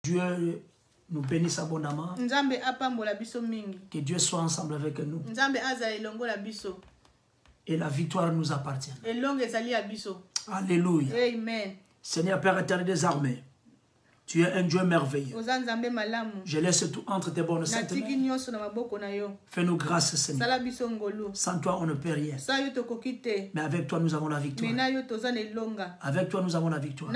Dieu nous bénisse abondamment. Que Dieu soit ensemble avec nous. Et la victoire nous appartient. Alléluia. Amen. Seigneur Père éternel des armées, tu es un Dieu merveilleux. Je laisse tout entre tes bonnes saintes mains. Fais-nous grâce, Seigneur. Sans toi, on ne peut rien. Mais avec toi, nous avons la victoire. Avec toi, nous avons la victoire.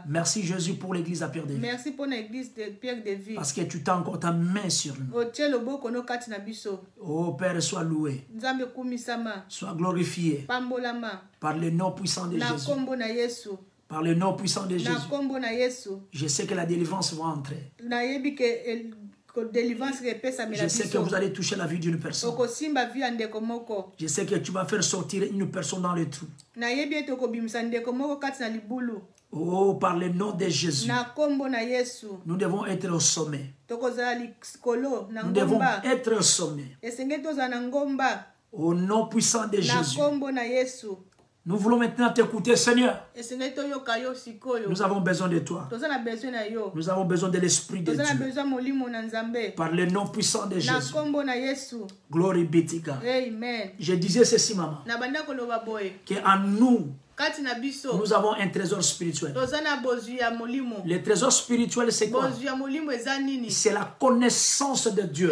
Merci, Jésus, pour l'église à Pierre de Vie. Merci pour l'église de Pierre de Vie. Parce que tu t'as encore ta main sur nous. Oh Père, sois loué. Sois glorifié. Par le nom puissant de Jésus. Par le nom puissant de Jésus. Je sais que la délivrance va entrer. Je sais que vous allez toucher la vie d'une personne. Je sais que tu vas faire sortir une personne dans le trou. Oh, par le nom de Jésus. Nous devons être au sommet. Nous devons être au sommet. Au nom puissant de Jésus. Nous voulons maintenant t'écouter, Seigneur. Nous avons besoin de toi. Nous avons besoin de l'Esprit de Dieu. Par le nom puissant de Jésus. Glory be to God. Amen. Je disais ceci, maman. Qu'en nous, nous avons un trésor spirituel. Le trésor spirituel, c'est quoi? C'est la connaissance de Dieu.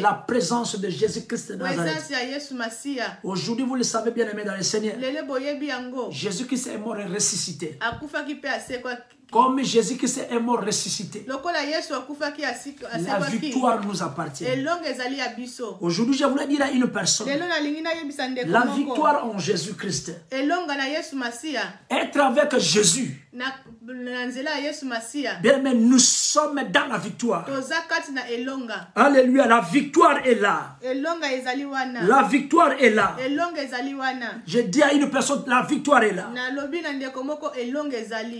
La présence de Jésus-Christ de Nazareth. Aujourd'hui, vous le savez bien aimé dans le Seigneur. Jésus-Christ est mort et ressuscité. Comme Jésus-Christ est mort ressuscité, la victoire nous appartient. Aujourd'hui, je voulais dire à une personne, la victoire en Jésus-Christ, être avec Jésus, bien, mais nous sommes dans la victoire. Alléluia, la victoire est là. La victoire est là. Je dis à une personne, la victoire est là.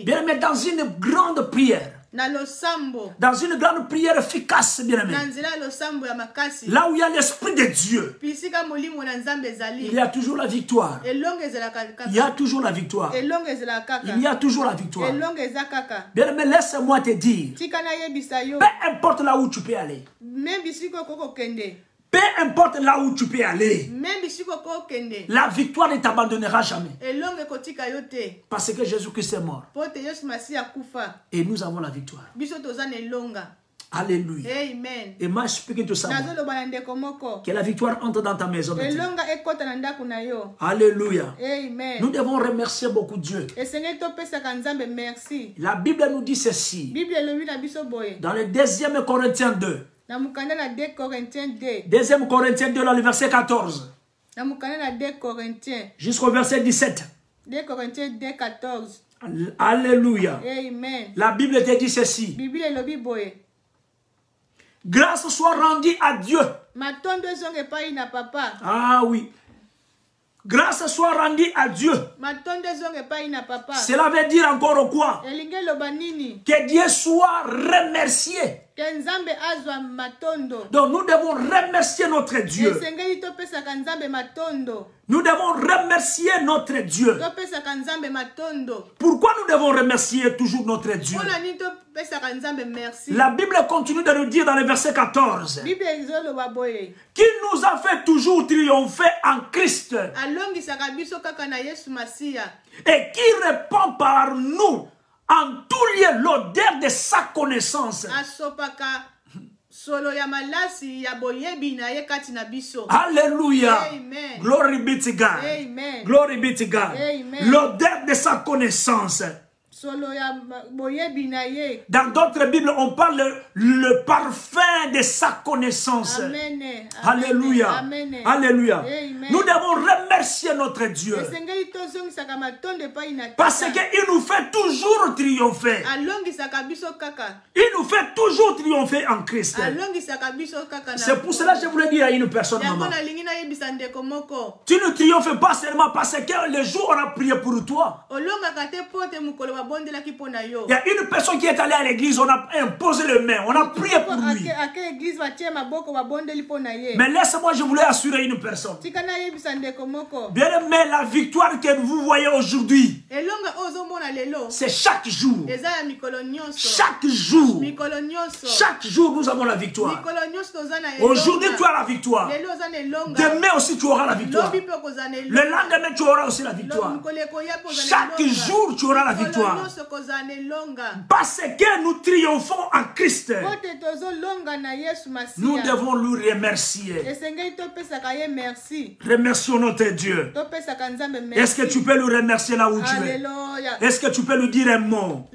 Bien, mais dans une grande prière, dans une grande prière efficace, bien aimé, là où il y a l'Esprit de Dieu, il y a toujours la victoire. Il y a toujours la victoire. Il y a toujours la victoire. Bien aimé, laisse-moi te dire, peu importe là où tu peux aller, peu importe là où tu peux aller, la victoire ne t'abandonnera jamais. Parce que Jésus-Christ est mort. Et nous avons la victoire. Alléluia. Amen. Et moi, je speaking to someone. Que la victoire entre dans ta maison. Alléluia. Amen. Nous devons remercier beaucoup Dieu. La Bible nous dit ceci. Dans le 2 Corinthiens 2. 2 Corinthiens 2, dans le verset 14. Jusqu'au verset 17. 2 Corinthiens 2, 14. Alléluia. Amen. La Bible te dit ceci. Grâce soit rendue à Dieu. Ah oui. Grâce soit rendue à Dieu. Cela veut dire encore quoi? Que Dieu soit remercié. Donc nous devons remercier notre Dieu. Nous devons remercier notre Dieu. Pourquoi nous devons remercier toujours notre Dieu? La Bible continue de nous dire dans le verset 14 qui nous a fait toujours triompher en Christ et qui répand par nous en tout lieu l'odeur de sa connaissance. Alléluia. Amen. Glory be to God. Amen. Glory be to God. L'odeur de sa connaissance. Dans d'autres Bibles, on parle le parfum de sa connaissance. Amen. Alléluia. Amen. Alléluia. Amen. Nous devons remercier notre Dieu. Parce qu'il nous fait toujours triompher. Il nous fait toujours triompher en Christ. C'est pour cela que je voulais dire à une personne, maman. Tu ne triomphes pas seulement parce que le jour on a prié pour toi. Il y a une personne qui est allée à l'église, on a imposé les mains, on a prié pour lui. Mais laissez-moi, je voulais assurer une personne. Bien aimé, la victoire que vous voyez aujourd'hui, c'est chaque jour. Chaque jour. Chaque jour, nous avons la victoire. Aujourd'hui, tu as la victoire. Demain aussi, tu auras la victoire. Le lendemain, tu auras aussi la victoire. Chaque jour, tu auras la victoire. Parce que nous triomphons en Christ. Nous devons lui remercier. Remercions notre Dieu. Est-ce que tu peux lui remercier là où tu es? Est-ce que tu peux lui dire un mot?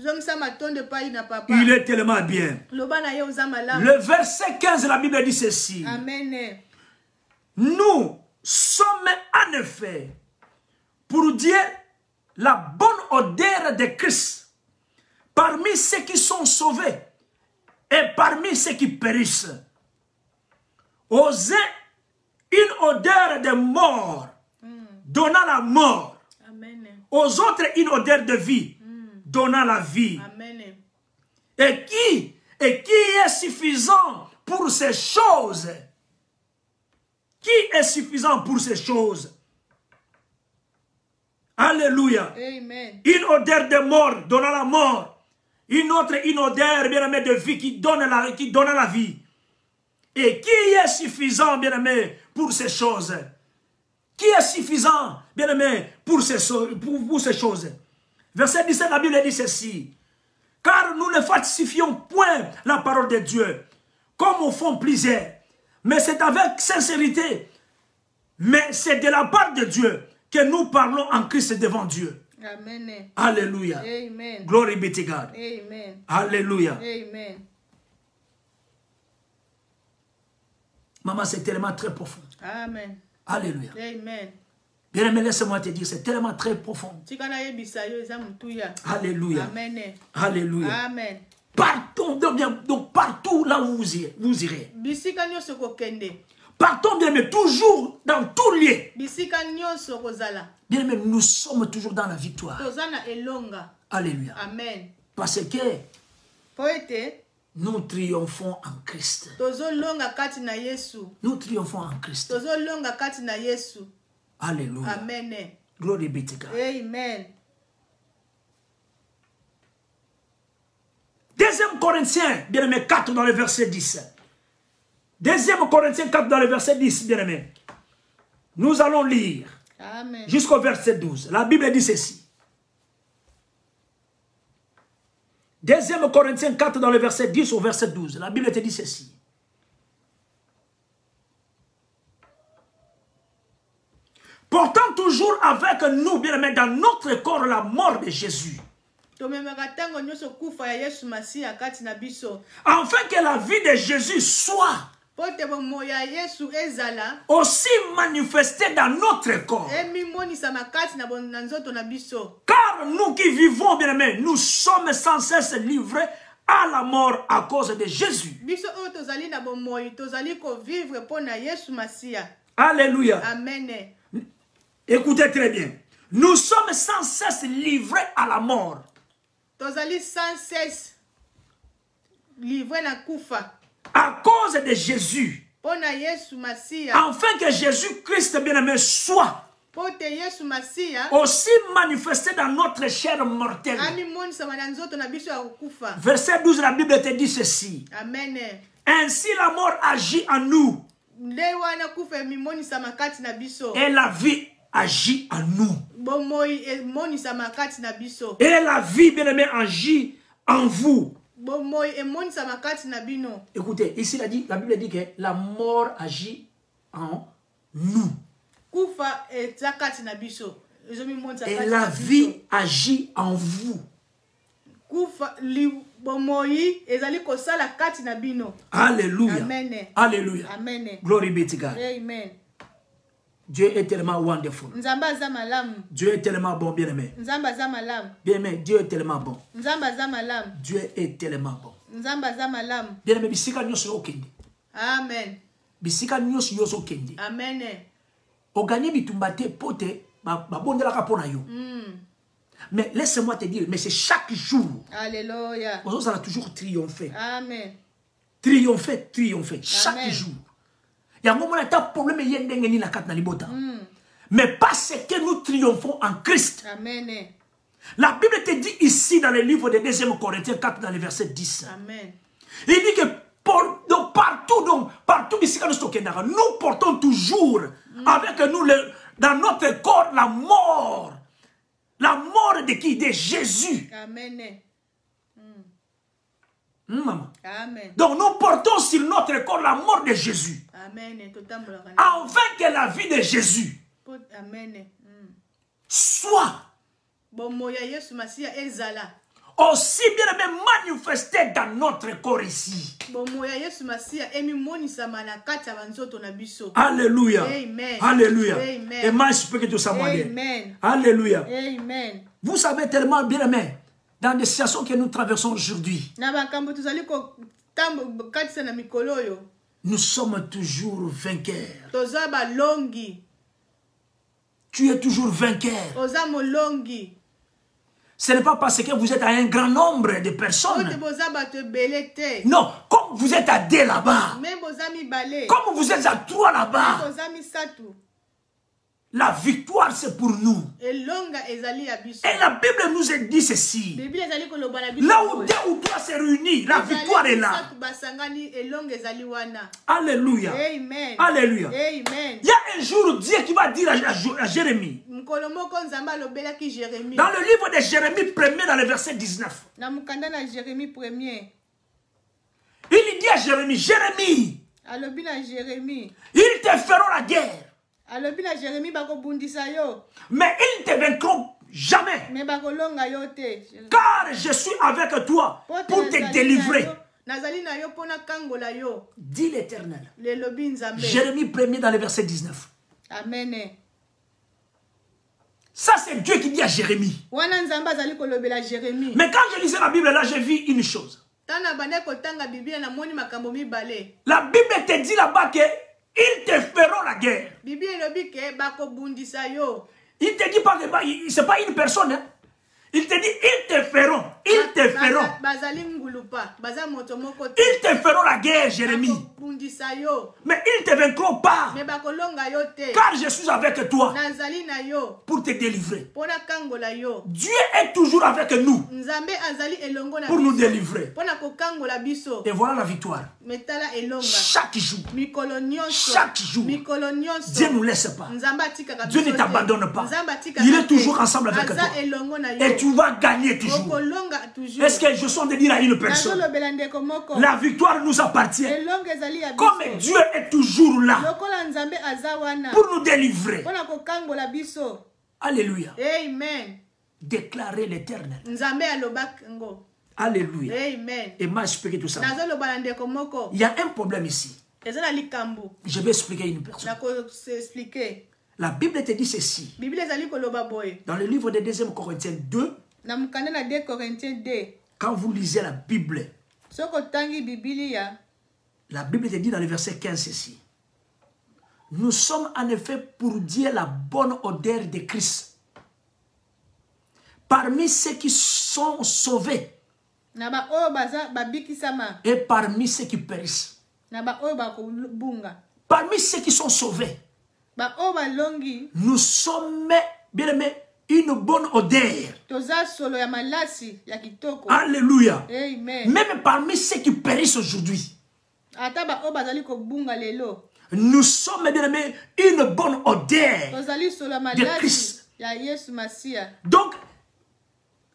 Il est tellement bien. Le verset 15, la Bible dit ceci. Amen. Nous sommes en effet, pour dire la bonne odeur de Christ, parmi ceux qui sont sauvés et parmi ceux qui périssent. Aux uns, une odeur de mort, donnant la mort. Amen. Aux autres, une odeur de vie, donnant la vie. Amen. Et qui est suffisant pour ces choses? Qui est suffisant pour ces choses? Alléluia. Amen. Une odeur de mort donnant la mort. Une autre, une odeur, bien-aimé, de vie qui donne la vie. Et qui est suffisant, bien-aimé, pour ces choses? Qui est suffisant, bien-aimé, pour ces choses? Verset 17, la Bible dit ceci. Car nous ne falsifions point la parole de Dieu, comme au fond plusieurs. Mais c'est avec sincérité. Mais c'est de la part de Dieu que nous parlons en Christ devant Dieu. Amen. Alléluia. Amen. Glory be to God. Amen. Alléluia. Amen. Maman, c'est tellement très profond. Amen. Alléluia. Amen. Bien aimé, laisse-moi te dire, c'est tellement très profond. Alléluia. Amen. Alléluia. Amen. Partons, donc partout là où vous irez. Partons, bien aimé, toujours dans tout lieu. Bien aimé, nous sommes toujours dans la victoire. Alléluia. Amen. Parce que nous triomphons en Christ. Nous triomphons en Christ. Alléluia. Amen. Glory be to God. Amen. 2 Corinthiens, bien aimé, 4 dans le verset 10. 2 Corinthiens 4 dans le verset 10, bien aimé. Nous allons lire jusqu'au verset 12. La Bible dit ceci. 2 Corinthiens 4 dans le verset 10 au verset 12. La Bible te dit ceci. Portant toujours avec nous, bien aimé, dans notre corps la mort de Jésus. Afin que la vie de Jésus soit aussi manifestée dans notre corps. Car nous qui vivons, bien aimé, nous sommes sans cesse livrés à la mort à cause de Jésus. Alléluia. Amen. Écoutez très bien. Nous sommes sans cesse livrés à la mort. Sans cesse livrés à kufa. À cause de Jésus. Afin que Jésus-Christ bien-aimé soit aussi manifesté dans notre chair mortelle. Verset 12, la Bible te dit ceci. Amen. Ainsi la mort agit en nous. Et la vie agit en nous. Et la vie, bien-aimé, agit en vous. Écoutez, ici la Bible dit que la mort agit en nous. Et la vie agit en vous. Alléluia. Amen. Alléluia. Amen. Glory be to God. Amen. Dieu est tellement wonderful. Dieu est tellement bon, bien-aimé. Bien-aimé, Dieu est tellement bon. Dieu est tellement bon. Bien-aimé, bisika nyoso okende. Amen. Bisika nyoso yoso okende. Amen. Oganye bitumbate pote babondelaka pona yo. Mais laisse-moi te dire, mais c'est chaque jour. Alléluia. Ça a toujours triomphé. Amen. Triompher, triompher. Chaque jour. Il y a un moment où il y a un problème. Mais parce que nous triomphons en Christ. Amen. La Bible te dit ici dans le livre de 2 Corinthiens 4, dans le verset 10. Amen. Il dit que partout ici, nous portons toujours avec nous dans notre corps la mort. La mort de qui? De Jésus. Amen. Maman. Amen. Donc nous portons sur notre corps la mort de Jésus. Amen. Afin que la vie de Jésus soit aussi bien même manifestée dans notre corps ici. Alléluia. Amen. Alléluia. Amen. Et moi, je peux que tout ça. Amen. Alléluia. Amen. Vous savez tellement bien aimé dans des situations que nous traversons aujourd'hui. Nous sommes toujours vainqueurs. Tu es toujours vainqueur. Ce n'est pas parce que vous êtes à un grand nombre de personnes. Non, comme vous êtes à 2 là-bas. Comme vous êtes à 3 là-bas. La victoire, c'est pour nous. Et la Bible nous a dit ceci. Là où 2 ou 3 se réunissent, la victoire est là. Alléluia. Amen. Alléluia. Amen. Il y a un jour, Dieu qui va dire à Jérémie. Dans le livre de Jérémie 1er, dans le verset 19. Il dit à Jérémie, Jérémie, ils te feront la guerre. Mais ils ne te vaincront jamais. Car je suis avec toi pour te délivrer. Dit l'Éternel. Jérémie 1er dans le verset 19. Amen. Ça c'est Dieu qui dit à Jérémie. Mais quand je lisais la Bible là, j'ai vu une chose. La Bible te dit là-bas que ils te feront la guerre. Il te dit pas que ce n'est pas une personne. Hein? Il te dit, ils te feront. Ils te feront. Ils te feront la guerre, Jérémie. Mais ils ne te vaincront pas. Car je suis avec toi pour te délivrer. Dieu est toujours avec nous pour nous délivrer. Et voilà la victoire. Chaque jour. Chaque jour. Dieu ne nous laisse pas. Dieu ne t'abandonne pas. Il est toujours ensemble avec toi. Et tu vas gagner toujours. Est-ce que je sens de dire à une personne, la victoire nous appartient. Comme Dieu est toujours là pour nous délivrer. Alléluia. Amen. Déclarer l'Éternel. Alléluia. Amen. Et moi, expliquer tout ça. Il y a un problème ici. Je vais expliquer une personne. La Bible te dit ceci. Dans le livre de 2 Corinthiens 2, quand vous lisez la Bible, la Bible te dit dans le verset 15 ceci. Nous sommes en effet pour dire la bonne odeur de Christ parmi ceux qui sont sauvés et parmi ceux qui périssent. Parmi ceux qui sont sauvés, nous sommes, bien aimés, une bonne odeur. Alléluia. Amen. Même parmi ceux qui périssent aujourd'hui, nous sommes, bien aimés, une bonne odeur de Christ. Donc,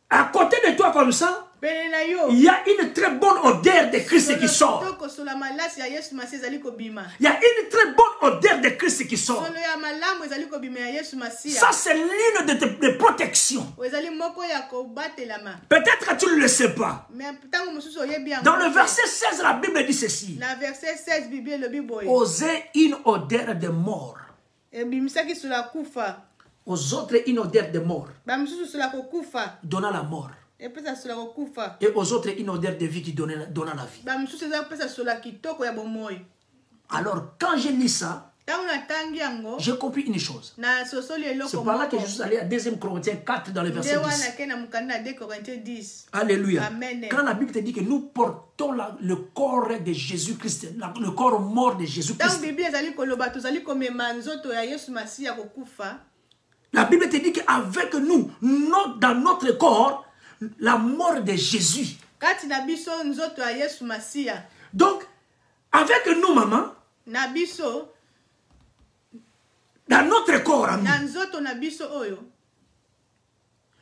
à côté de toi comme ça, il y a une très bonne odeur de Christ qui sort. Il y a une très bonne odeur de Christ qui sort. Ça, c'est l'une de protections. Peut-être que tu ne le sais pas. Dans le verset 16, la Bible dit ceci. Osez une odeur de mort. Aux autres, une odeur de mort. Donnant la mort. Et aux autres, une odeur de vie qui donne la vie. Alors, quand je lis ça, j'ai compris une chose. C'est par là que je suis allé à 2 Corinthiens 4 dans le verset 10. Alléluia. Amen. Quand la Bible te dit que nous portons le corps de Jésus-Christ, le corps mort de Jésus-Christ. La Bible te dit qu'avec nous, dans notre corps, la mort de Jésus. Donc, avec nous, maman, dans notre corps,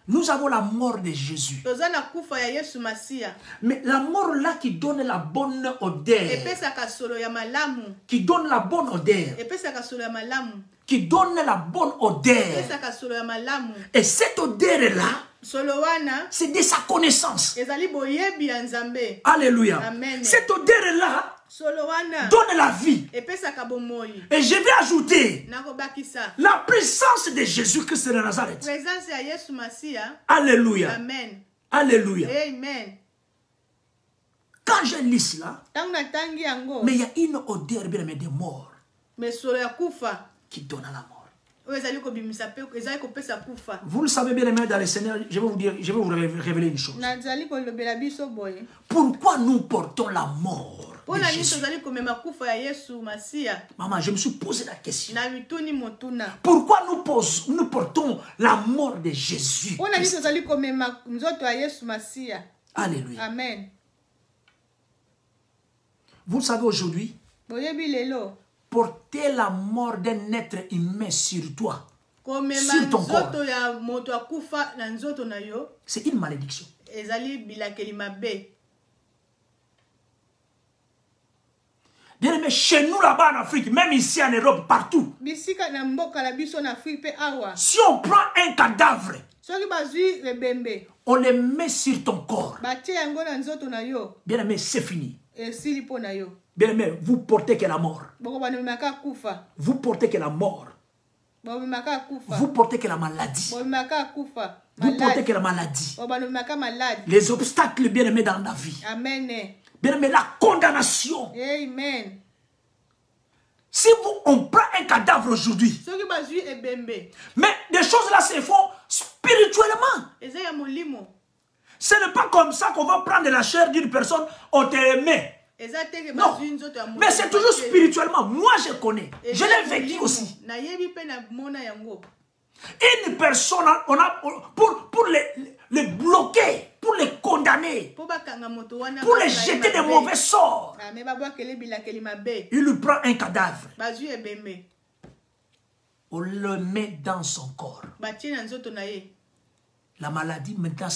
nous avons la mort de Jésus. Mais la mort là qui donne la bonne odeur. Qui donne la bonne odeur. Qui donne la bonne odeur. Et cette odeur-là, c'est de sa connaissance. Alléluia. Amen. Cette odeur-là donne la vie. Et je vais ajouter la puissance de Jésus-Christ de Nazareth. Alléluia. Amen. Alléluia. Amen. Quand je lis cela, mais il y a une odeur bien de mort qui donne à la mort. Vous le savez bien aimé dans le Seigneur, je vais vous révéler une chose. Pourquoi nous portons la mort de Jésus? Maman, je me suis posé la question. Pourquoi nous portons la mort de Jésus? Alléluia. Amen. Vous le savez aujourd'hui, porter la mort d'un être humain sur toi, sur ton corps, c'est une malédiction. Bien aimé, chez nous là-bas en Afrique, même ici en Europe, partout, si on prend un cadavre, on le met sur ton corps, bien aimé, c'est fini. Bien aimé, vous portez que la mort. Vous portez que la mort. Vous portez que la maladie. Vous portez que la maladie. Les obstacles, bien aimés, dans la vie. Amen. Bien aimé, la condamnation. Amen. Si on prend un cadavre aujourd'hui, mais des choses là se font spirituellement. Ce n'est pas comme ça qu'on va prendre la chair d'une personne, on te met. Non, mais c'est toujours spirituellement. Moi, je connais. Je l'ai vécu aussi. Une personne, pour les bloquer, pour les condamner, pour les jeter des mauvais sorts, il lui prend un cadavre. On le met dans son corps. La maladie maintenant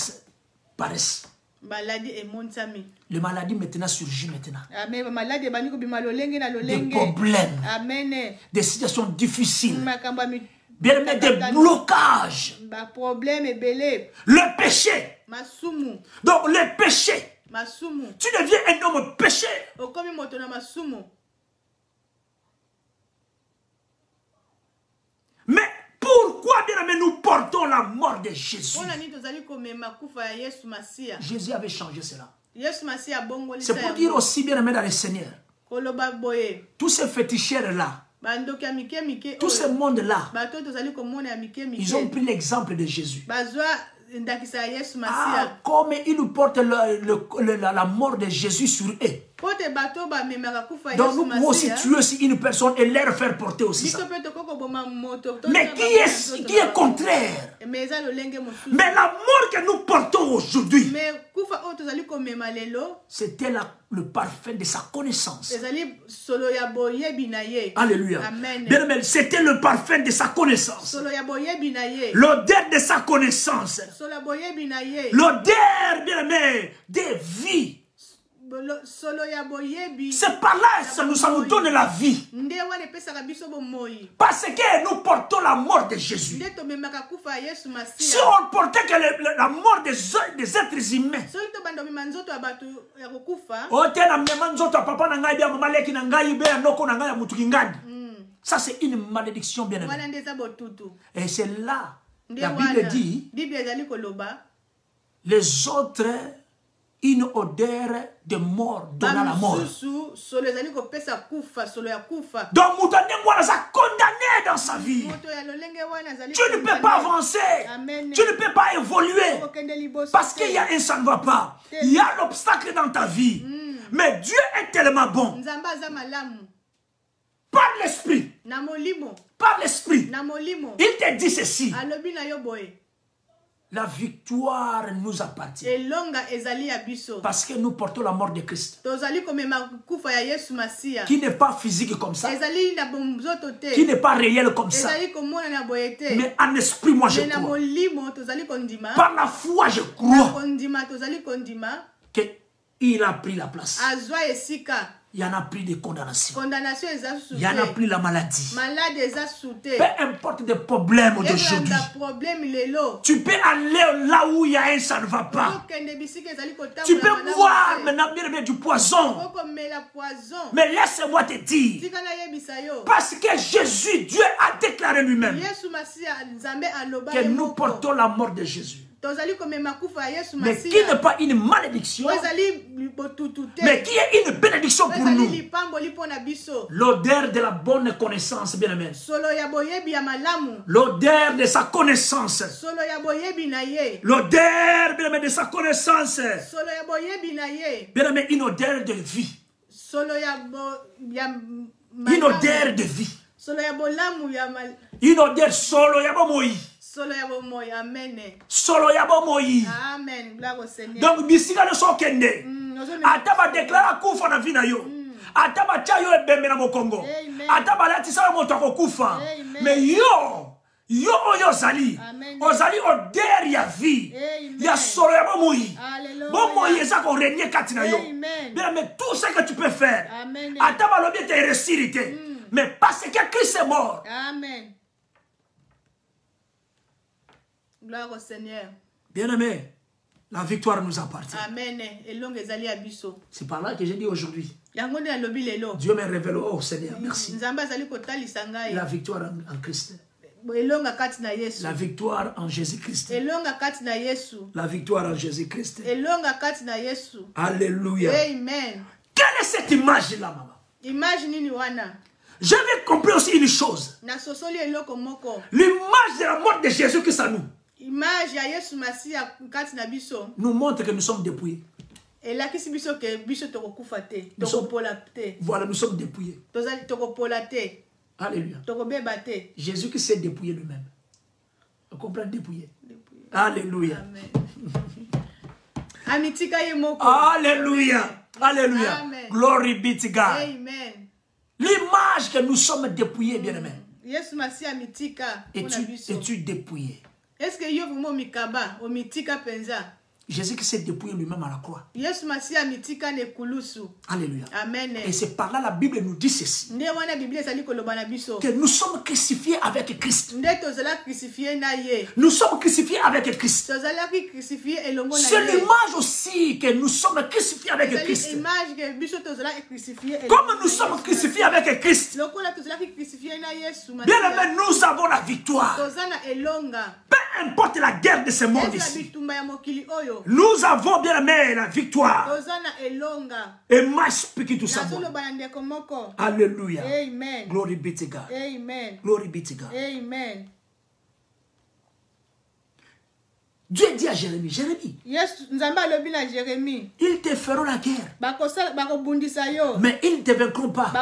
paraît. Le maladie maintenant surgit maintenant. Des problèmes. Amen. Des situations difficiles. Bien aimé, des blocages. Le péché. Donc le péché. Tu deviens un homme péché. Mais pourquoi, bien aimé, nous portons la mort de Jésus? Jésus avait changé cela. C'est pour dire aussi, bien aimé, dans le Seigneur, tous ces féticheurs-là, tout ce monde-là, ils ont pris l'exemple de Jésus. Ah, comme ils nous portent la mort de Jésus sur eux. Donc nous pouvons aussi tuer aussi une personne et leur faire porter aussi ça. Mais qui est contraire? Mais la mort que nous portons aujourd'hui, c'était le parfum de sa connaissance. Alléluia. Bien aimé, c'était le parfum de sa connaissance. L'odeur de sa connaissance. L'odeur, bien aimé, des vies. C'est par là que ça nous donne la vie. Parce que nous portons la mort de Jésus. Si on portait que la mort des êtres humains, ça c'est une malédiction, bien aimé. Et c'est là, la Bible dit, les autres une odeur de mort donnant la mort. Donc, Moutandengwana a condamné dans sa vie. Tu ne peux pas avancer. Tu ne peux pas évoluer. Parce qu'il y a un ça ne va pas. Il y a l'obstacle dans ta vie. Mais Dieu est tellement bon. Par l'esprit. Par l'esprit. Il te dit ceci. La victoire nous appartient. Parce que nous portons la mort de Christ. Qui n'est pas physique comme ça. Qui n'est pas réel comme ça. Mais en esprit, moi je crois. Par la foi, je crois qu'il a pris la place. Il y en a pris des condamnations. Il y en a pris la maladie. Peu importe les problèmes d'aujourd'hui. Tu peux aller là où il y a un ça ne va pas. Tu peux boire maintenant du poison. Mais laisse-moi te dire. Parce que Jésus, Dieu a déclaré lui-même que nous portons la mort de Jésus. Mais qui n'est pas une malédiction, mais qui est une bénédiction pour nous. L'odeur de la bonne connaissance, bien aimé. L'odeur de sa connaissance. L'odeur, bien aimé, de sa connaissance. Bien aimé, une odeur de vie. Une odeur de vie. Une odeur solo yabomoyi. Solo yabomoyi. Amen. Donc bisika ne so kende. Ataba déclare kufa na vie na yo. Ataba chayo ebembe na mokongo. Ataba latisa moto akokufa. Mais yo oyo zali. Ozali odeur ya vie. Ya solo yabomoyi. Bomoyi ezako régner kati na yo. Mais tout ce que tu peux faire. Ataba lobi te resirité. Mais parce que Christ est mort. Amen. Gloire au Seigneur. Bien-aimé, la victoire nous appartient. Amen. C'est par là que j'ai dit aujourd'hui. Dieu me révèle, oh Seigneur, merci. La victoire en Christ. La victoire en Jésus-Christ. La victoire en Jésus-Christ. Alléluia. Amen. Quelle est cette image-là, maman? Imagine. J'avais compris aussi une chose. L'image de la mort de Jésus-Christ à nous nous montre que nous sommes dépouillés. Voilà, nous sommes dépouillés. Alléluia. Jésus qui s'est dépouillé lui-même. On comprend dépouillé. Alléluia. Alléluia. Alléluia. Glory be to God. Amen. L'image que nous sommes dépouillés, bien-aimés. Es-tu dépouillé? Est-ce que yo vumo mikaba o mitika penza? Jésus qui s'est dépouillé lui-même à la croix. Yesu masia mitika ne kulusu. Alléluia. Amen. Et c'est par là la Bible nous dit ceci. Nde wana Bible ezali koloba na biso. Que nous sommes crucifiés avec Christ. Nde tozala crucifié na ye. Nous sommes crucifiés avec Christ. Tozala crucifié elongo na ye. C'est l'image aussi que nous sommes crucifiés avec Christ. L'image que biso tozala crucifié. Comme nous sommes crucifiés avec Christ. Lokola tozala crucifié na Yesu. Bien aimé, nous avons la victoire. Tozana elonga. Peu importe la guerre de ce monde ici. Nous avons bien aimé la victoire. Et moi je speak tout ça. Alléluia. Amen. Glory be to God. Amen. Glory be to God. Amen. Dieu dit à Jérémie, Jérémie, ils te feront la guerre. Mais ils ne te vaincront pas.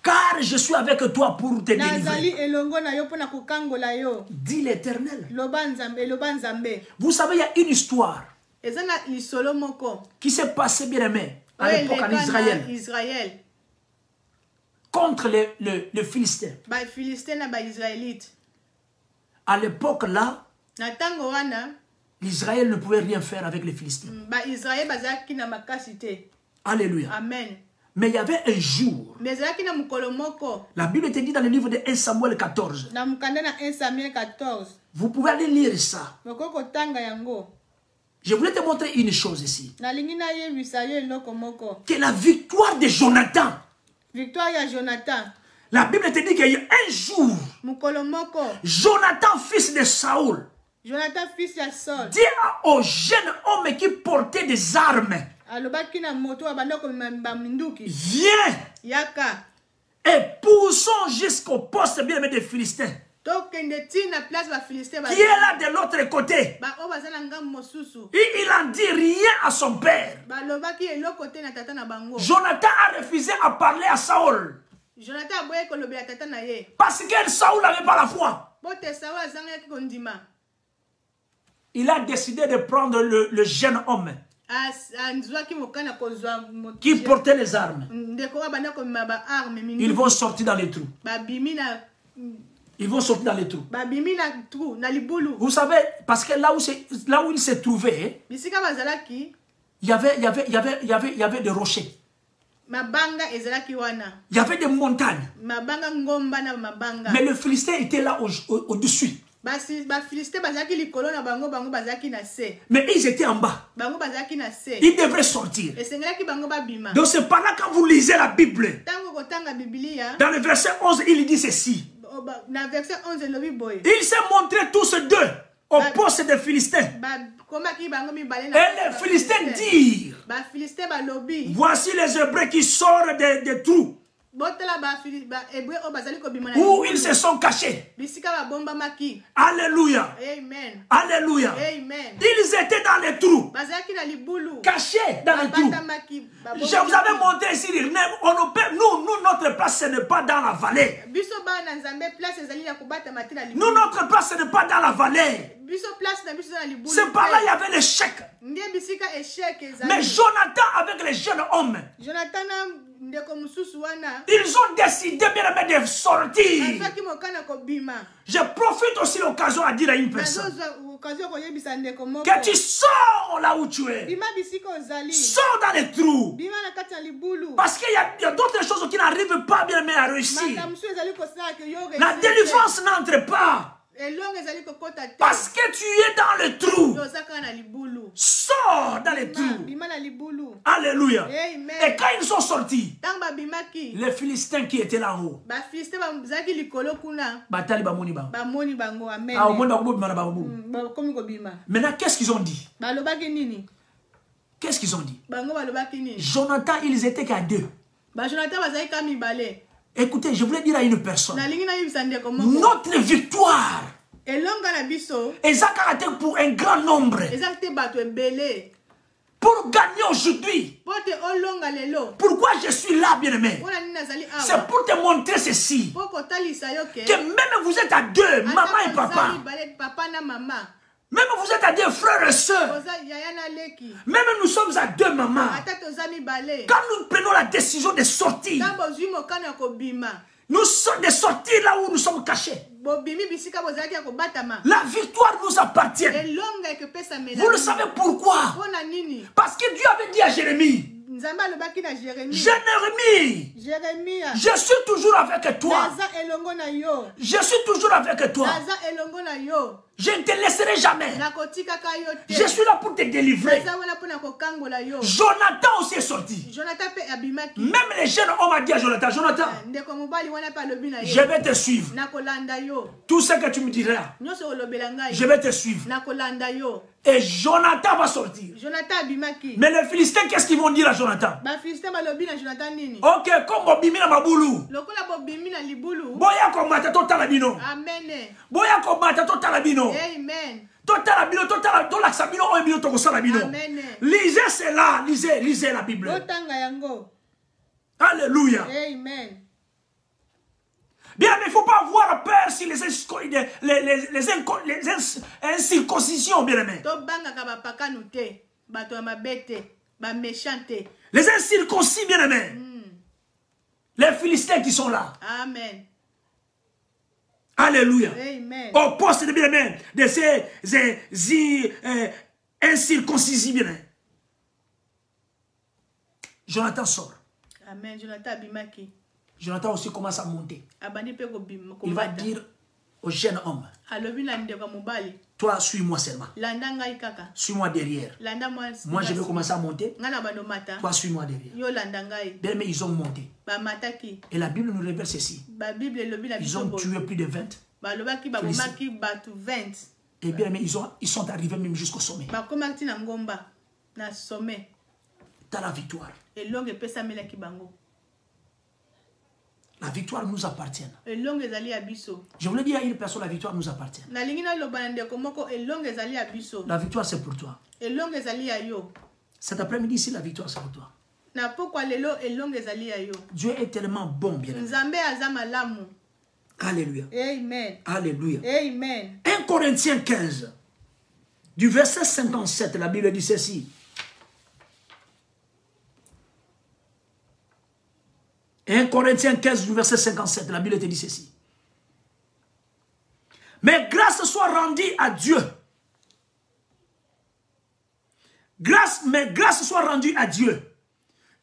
Car je suis avec toi pour te délivrer. Dit l'Éternel. Vous savez, il y a une histoire qui s'est passée, bien aimé, à l'époque en Israël. Contre les Philistins. À l'époque là, l'Israël ne pouvait rien faire avec les Philistins. Alléluia. Amen. Mais il y avait un jour. La Bible te dit dans le livre de 1 Samuel 14. Vous pouvez aller lire ça. Je voulais te montrer une chose ici. Que la victoire de Jonathan. La Bible te dit qu'il y a un jour. Jonathan, fils de Saoul. Jonathan, fils de Saul. Dit au jeune homme qui portait des armes. Viens. Yaka. Et poussons jusqu'au poste bien aimé des Philistins. Qui est là de l'autre côté. Il n'en dit rien à son père. Jonathan a refusé à parler à Saül. Parce que Saül n'avait pas la foi. Il a décidé de prendre le jeune homme qui portait les armes. Ils vont sortir dans les trous. Ils vont sortir dans les trous. Vous savez, parce que là où il s'est trouvé, il y avait des rochers. Il y avait des montagnes. Mais le Philistin était là au-dessus. Mais ils étaient en bas. Ils devraient sortir. Donc c'est par là quand vous lisez la Bible. Dans le verset 11, il dit ceci. Il s'est montré tous deux au poste des Philistins. Et les Philistins dirent, voici les Hébreux qui sortent des trous où ils se sont cachés. Alléluia. Amen. Alléluia. Amen. Ils étaient dans les trous, cachés dans les trous. Je vous avais montré ici, nous, notre place, ce n'est pas dans la vallée. Nous, notre place, ce n'est pas dans la vallée. C'est par là il y avait l'échec. Mais Jonathan avec les jeunes hommes, ils ont décidé bien de sortir. Je profite aussi de l'occasion à dire à une personne que tu sors là où tu es. Sors dans les trous. Parce qu'il y a d'autres choses qui n'arrivent pas bien à réussir. La délivrance n'entre pas. Parce que tu es dans le trou. Sors dans les trous. Alléluia. Amen. Et quand ils sont sortis, les Philistins qui étaient là en haut, maintenant qu'est-ce qu'ils ont dit? Qu'est-ce qu'ils ont dit? Jonathan, ils étaient qu'à deux. Écoutez, je voulais dire à une personne, notre victoire est un caractère pour un grand nombre. Pour gagner aujourd'hui. Pourquoi je suis là, bien-aimé? C'est pour te montrer ceci. Que même vous êtes à deux, maman et papa. Même vous êtes à deux frères et sœurs. Même nous sommes à deux mamans. Quand nous prenons la décision de sortir, nous sommes de sortir là où nous sommes cachés. La victoire nous appartient. Vous le savez pourquoi? Parce que Dieu avait dit à Jérémie, Jérémie, je suis toujours avec toi. Je suis toujours avec toi. Je ne te laisserai jamais. Je suis là pour te délivrer. Jonathan aussi est sorti. Même les jeunes hommes ont dit à Jonathan, Jonathan, je vais te suivre. Tout ce que tu me diras, je vais te suivre. Et Jonathan va sortir. Mais les Philistins, qu'est-ce qu'ils vont dire à Jonathan? Ok, comme Bobimi na Mabulu. Boya komata to talabino. Amen. Boya komata to talabino. Amen. Lisez cela, lisez la Bible. Alléluia. Amen. Bien, mais il ne faut pas avoir peur si les incirconcisions, bien aimé. Les incirconcis, bien aimé. Les Philistins qui sont là. Amen. Alléluia. Amen. Au poste de bien aimé, de ces incirconcis, bien aimé. Jonathan sort. Amen. Jonathan abimaki. Jonathan aussi commence à monter. Il va dire au jeune homme, toi suis-moi seulement. Suis-moi derrière. Moi je vais commencer à monter. Toi suis-moi derrière. Mais ils ont monté. Et la Bible nous révèle ceci. Ils ont tué plus de 20. Et bien, mais ils sont arrivés même jusqu'au sommet. T'as la victoire. La victoire nous appartient. Je voulais dire à une personne, la victoire nous appartient. La victoire, c'est pour toi. Cet après-midi, ici, la victoire, c'est pour toi. Dieu est tellement bon, bien aimé. Alléluia. Amen. Alléluia. Amen. 1 Corinthiens 15, du verset 57, la Bible dit ceci. 1 Corinthiens 15, du verset 57, la Bible te dit ceci. Mais grâce soit rendue à Dieu. Mais grâce soit rendue à Dieu,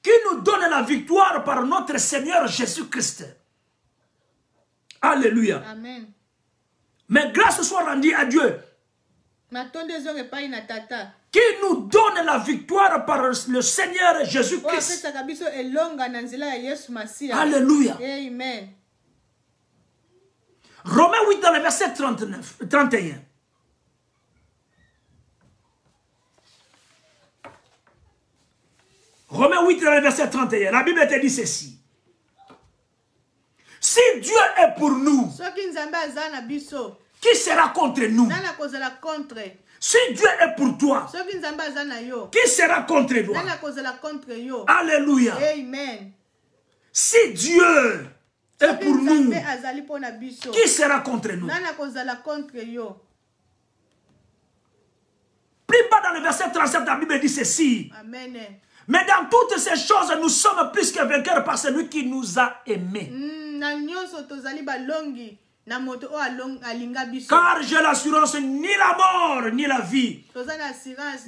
qui nous donne la victoire par notre Seigneur Jésus-Christ. Alléluia. Amen. Mais grâce soit rendue à Dieu, qui nous donne la victoire par le Seigneur Jésus-Christ. Alléluia. Amen. Romains 8 dans le verset 31. Romains 8 dans le verset 31. La Bible te dit ceci. Si Dieu est pour nous, qui sera contre nous? Si Dieu est pour toi, qui sera contre toi? Alléluia. Amen. Si Dieu est pour nous, qui sera contre nous? Plus bas dans le verset 37, la Bible dit ceci. Amen. Mais dans toutes ces choses, nous sommes plus que vainqueurs par celui qui nous a aimés. Car j'ai l'assurance, ni la mort, ni la vie,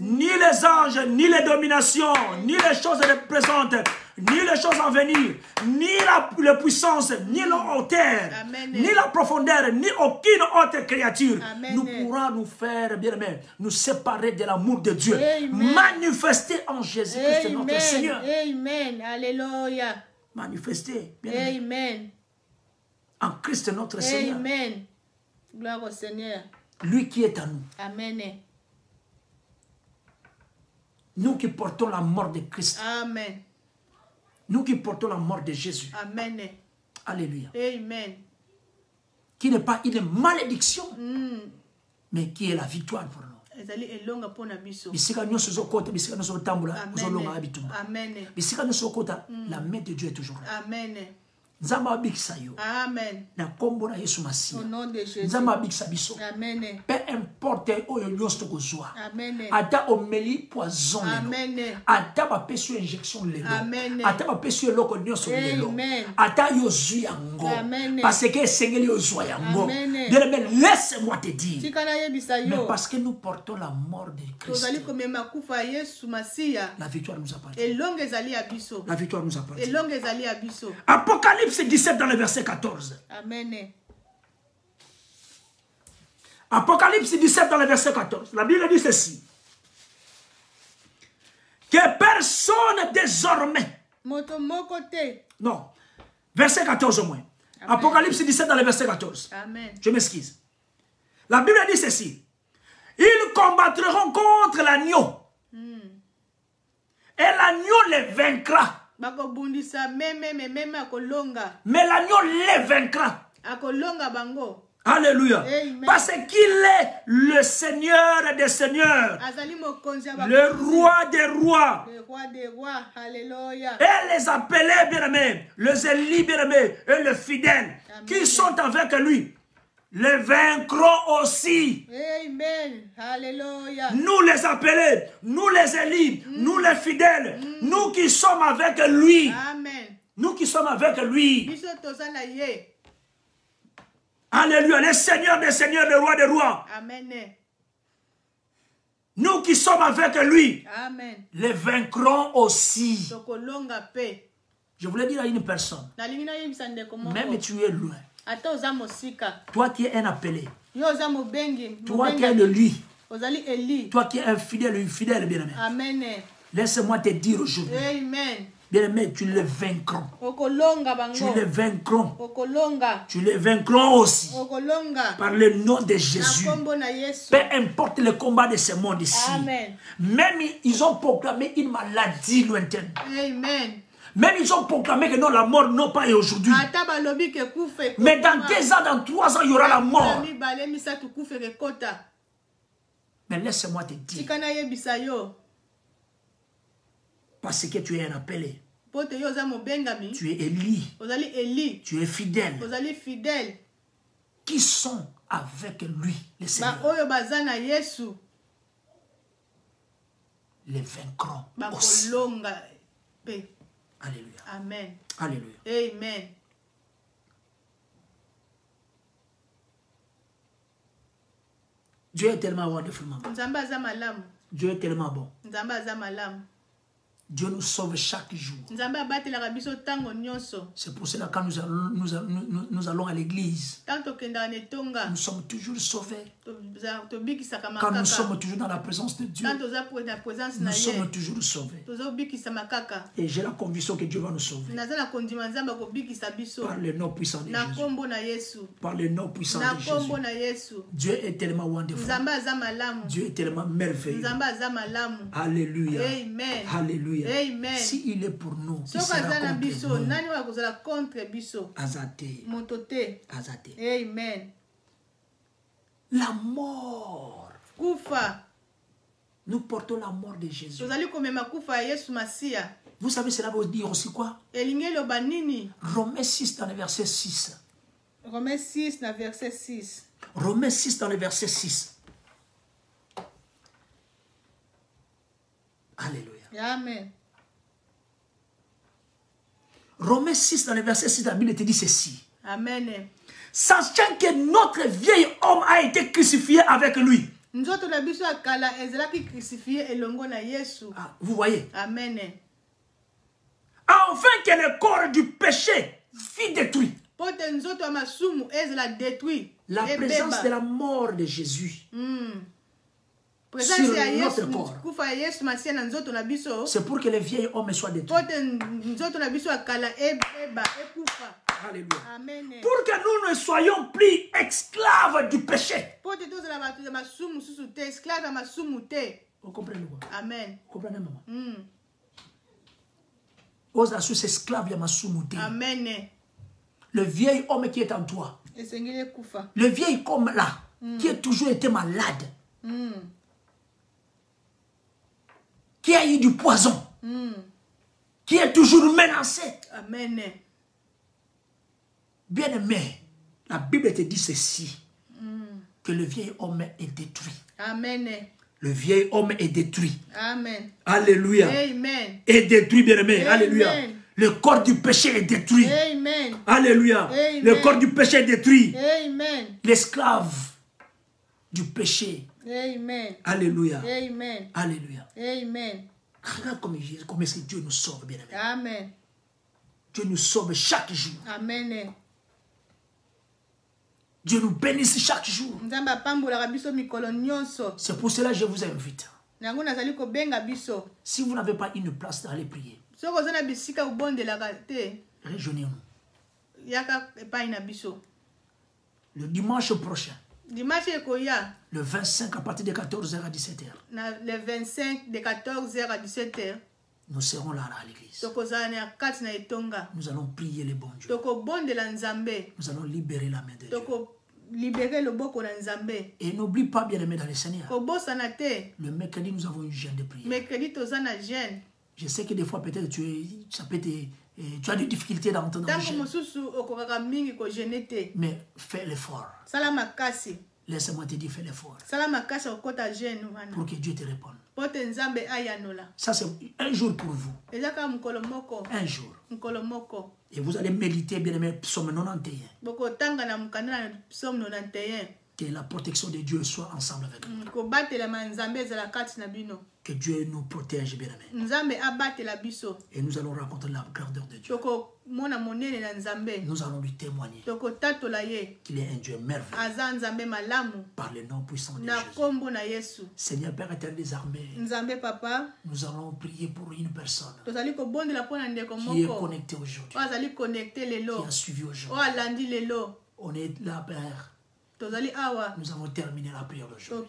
ni les anges, ni les dominations, ni les choses présentes, ni les choses à venir, ni la puissance, ni la hauteur, ni la profondeur, ni aucune autre créature ne pourra nous faire, bien aimé, nous séparer de l'amour de Dieu, manifesté en Jésus-Christ notre Seigneur. Amen. Alléluia. Manifesté, bien aimé. Amen. En Christ notre Seigneur. Amen. Gloire au Seigneur. Lui qui est à nous. Amen. Nous qui portons la mort de Christ. Amen. Nous qui portons la mort de Jésus. Amen. Alléluia. Amen. Qui n'est pas une malédiction, mais qui est la victoire pour nous. La main de Dieu est toujours là. Amen. Amen. Au nom de Jésus. Amen. Peu importe où tu es, ata omeli poison lelo, ata ba pesu injection lelo, ata ba pesu eloko nyonso lelo, ata yozu yango, parce que sengeli yozu yango. Bien aimé, laisse-moi te dire, mais parce que nous portons la mort de Christ, la victoire nous appartient. La victoire nous appartient. Apocalypse 17 dans le verset 14. Amen. Apocalypse 17 dans le verset 14. La Bible dit ceci. Que personne désormais. Non. Verset 14 au moins. Amen. Apocalypse 17 dans le verset 14. Amen. Je m'excuse. La Bible dit ceci. Ils combattront contre l'agneau. Et l'agneau les vaincra. Mais l'agneau les vaincra. Alléluia. Amen. Parce qu'il est le Seigneur des seigneurs. Le roi des rois. Le roi des rois. Alléluia. Et les appelés bien-aimés, les élus bien-aimés et les fidèles qui sont avec lui, les vaincront aussi. Amen. Alléluia. Nous les appelés, nous les élus, nous les fidèles, nous qui sommes avec lui. Amen. Nous qui sommes avec lui. Alléluia, les seigneurs des seigneurs, les rois des rois. Amen. Nous qui sommes avec lui, amen, les vaincrons aussi. Je voulais dire à une personne, même tu es loin, toi qui es un appelé, toi qui es le lui, toi qui es un fidèle, une fidèle bien-aimé, laisse-moi te dire aujourd'hui, Bien-aimé, tu les vaincras. Tu les vaincras. Tu les vaincras aussi. Par le nom de Jésus. Peu importe le combat de ce monde ici. Amen. Même ils ont proclamé une maladie lointaine. Amen. Même ils ont proclamé que non, la mort non pas aujourd'hui. Mais dans 2 ans, dans 3 ans, il y aura la mort. Mais laisse-moi te dire. Parce que tu es un appelé. Tu es Élie. Tu es fidèle. Qui sont avec lui, le Seigneur. Les vaincront aussi. Alléluia. Amen. Alléluia. Amen. Dieu est tellement wonderful, maman. Dieu est tellement bon. Dieu nous sauve chaque jour. C'est pour cela que quand nous allons à l'église, nous sommes toujours sauvés. Quand nous sommes toujours dans la présence de Dieu, nous sommes toujours sauvés. Et j'ai la conviction que Dieu va nous sauver. Par le nom puissant de Jésus. Par le nom puissant de Jésus. Dieu est tellement wonderful. Dieu est tellement merveilleux. Alléluia. Amen. Alléluia. Amen. S'il est pour nous, qui sera contre nous? Azate. Azate. Amen. La mort. Kufa. Nous portons la mort de Jésus. Vous savez, cela veut dire aussi quoi? Romains 6 dans le verset 6. Romains 6 dans le verset 6. Romains 6 dans le verset 6. Alléluia. Amen. Romains 6 dans le verset 6, la Bible te dit ceci. Amen. Sachant que notre vieil homme a été crucifié avec lui. Ah, vous voyez? Amen. Afin que le corps du péché fût détruit. La présence de la mort de Jésus sur notre corps, c'est pour que le vieil homme soit détruit. Alléluia. Amen. Pour que nous ne soyons plus esclaves du péché. Vous comprenez quoi? Amen. Vous comprenez, maman? Aux assus esclaves de ma soumouté. Amen. Le vieil homme qui est en toi. Le vieil homme là, qui a toujours été malade. Qui a eu du poison. Qui est toujours menacé. Amen. Bien-aimé, la Bible te dit ceci. Que le vieil homme est détruit. Amen. Le vieil homme est détruit. Amen. Alléluia. Amen. Est détruit, bien-aimé. Alléluia. Le corps du péché est détruit. Amen. Alléluia. Amen. Le corps du péché est détruit. Amen. L'esclave du péché. Amen. Alléluia. Amen. Alléluia. Amen. Regarde comme est-ce que Dieu nous sauve, bien-aimé. Amen. Dieu nous sauve chaque jour. Amen. Dieu nous bénisse chaque jour. C'est pour cela que je vous invite. Si vous n'avez pas une place d'aller prier, rejoignez-nous. Le dimanche prochain, le 25 à partir de 14h à 17h, le 25 de 14h à 17h, nous serons là à l'église. Nous allons prier le bon Dieu. Nous allons libérer la main de Dieu. Et n'oublie pas, bien aimé dans le Seigneur, le mercredi nous avons une jeûne de prière. Je sais que des fois peut-être tu as des difficultés dans ton jeûne. Mais fais l'effort. Laisse-moi te dire, fais l'effort. Pour que Dieu te réponde. Ça c'est un jour pour vous. Un jour. Et vous allez méditer, bien aimé, psaume 91. Que la protection de Dieu soit ensemble avec nous. Que Dieu nous protège, bien-aimés. Et nous allons rencontrer la grandeur de Dieu. Nous allons lui témoigner qu'il est un Dieu merveilleux par le nom puissant de Jésus. Seigneur Père éternel des armées, nous allons prier pour une personne qui est connectée aujourd'hui, qui a suivi aujourd'hui. On est là, Père. Nous avons terminé la prière d'aujourd'hui.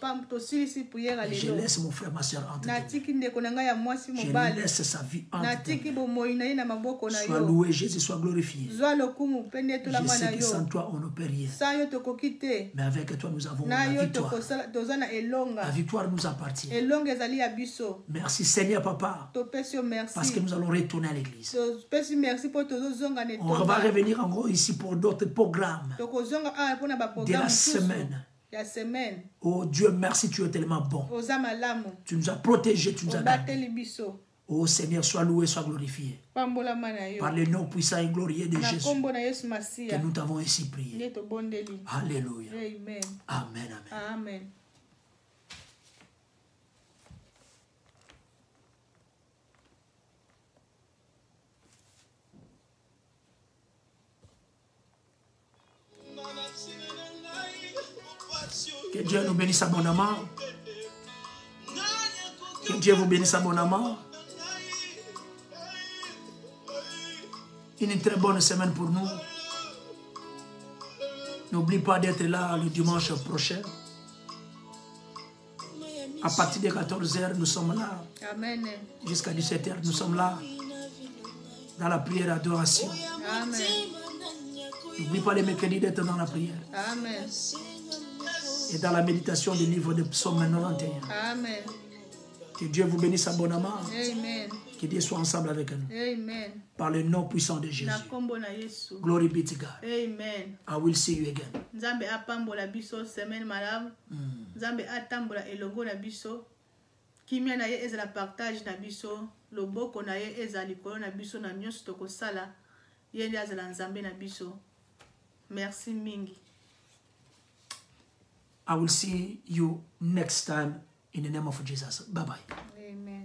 Je laisse mon frère, ma soeur entre tes mains. Je laisse sa vie entre tes mains. Sois loué, Jésus, sois glorifié. Je sais que sans toi, on ne peut rien. Mais avec toi, nous avons la victoire. La victoire nous appartient. Merci Seigneur, Papa. Parce que nous allons retourner à l'église. On va revenir encore ici pour d'autres programmes de la semaine. Oh Dieu, merci, tu es tellement bon. Tu nous as protégés, tu nous as gardés. Oh Seigneur, sois loué, sois glorifié. Par le nom puissant et glorieux de Jésus, que nous t'avons ainsi prié. Alléluia. Amen. Amen. Amen. Que Dieu nous bénisse abondamment. Que Dieu vous bénisse abondamment. Une très bonne semaine pour nous. N'oublie pas d'être là le dimanche prochain. À partir de 14h, nous sommes là. Amen. Jusqu'à 17h, nous sommes là. Dans la prière d'adoration. Amen. N'oublie pas les mercredis d'être dans la prière. Amen. Et dans la méditation du livre de Psaume 91. Amen. Que Dieu vous bénisse abondamment. Amen. Que Dieu soit ensemble avec nous. Amen. Par le nom puissant de Jésus. Glory be to God. Amen. I will see you again. Nzambe apambola biso semaine malamu. Nzambe atambola elongo na biso. Kimia na ye ezala partage na biso. Loboko na ye ezala likolo na biso na nyonso tokosala. Ye ndi azala nzambe na biso. Merci mingi. I will see you next time in the name of Jesus. Bye-bye. Amen.